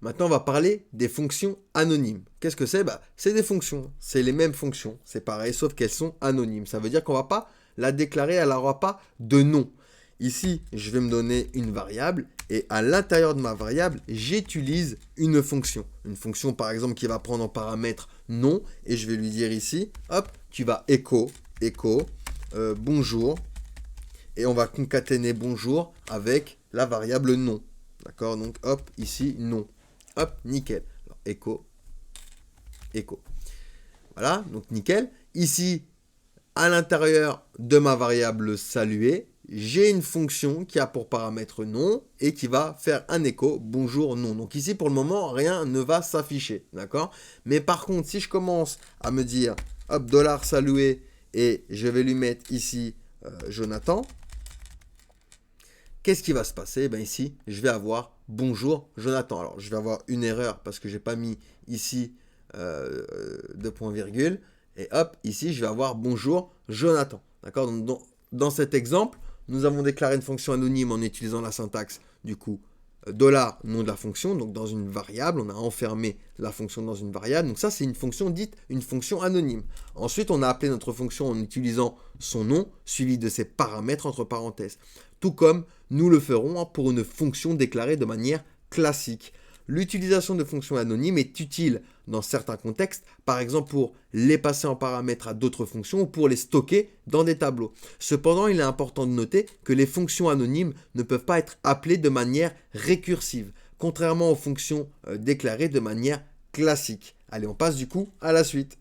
Maintenant, on va parler des fonctions anonymes. Qu'est-ce que c'est? C'est des fonctions. C'est les mêmes fonctions. C'est pareil, sauf qu'elles sont anonymes. Ça veut dire qu'on ne va pas la déclarer, elle n'aura pas de nom. Ici, je vais me donner une variable et à l'intérieur de ma variable, j'utilise une fonction. Une fonction, par exemple, qui va prendre en paramètre nom et je vais lui dire ici, hop, tu vas echo, bonjour. Et on va concaténer bonjour avec la variable nom. D'accord? Donc, hop, ici, nom. Hop, nickel. Alors, echo. Voilà, donc nickel. Ici, à l'intérieur de ma variable saluer, j'ai une fonction qui a pour paramètre nom et qui va faire un écho bonjour nom. Donc ici, pour le moment, rien ne va s'afficher. D'accord? Mais par contre, si je commence à me dire, hop, $saluer et je vais lui mettre ici Jonathan, qu'est-ce qui va se passer? Ici, je vais avoir bonjour Jonathan. Alors, je vais avoir une erreur parce que je n'ai pas mis ici de point virgule. Et hop, ici, je vais avoir bonjour Jonathan. D'accord? Donc, dans cet exemple, nous avons déclaré une fonction anonyme en utilisant la syntaxe du coup $, nom de la fonction. Donc, dans une variable, on a enfermé la fonction dans une variable. Donc, ça, c'est une fonction dite une fonction anonyme. Ensuite, on a appelé notre fonction en utilisant son nom suivi de ses paramètres entre parenthèses. Tout comme nous le ferons pour une fonction déclarée de manière classique. L'utilisation de fonctions anonymes est utile dans certains contextes, par exemple pour les passer en paramètres à d'autres fonctions ou pour les stocker dans des tableaux. Cependant, il est important de noter que les fonctions anonymes ne peuvent pas être appelées de manière récursive, contrairement aux fonctions déclarées de manière classique. Allez, on passe du coup à la suite.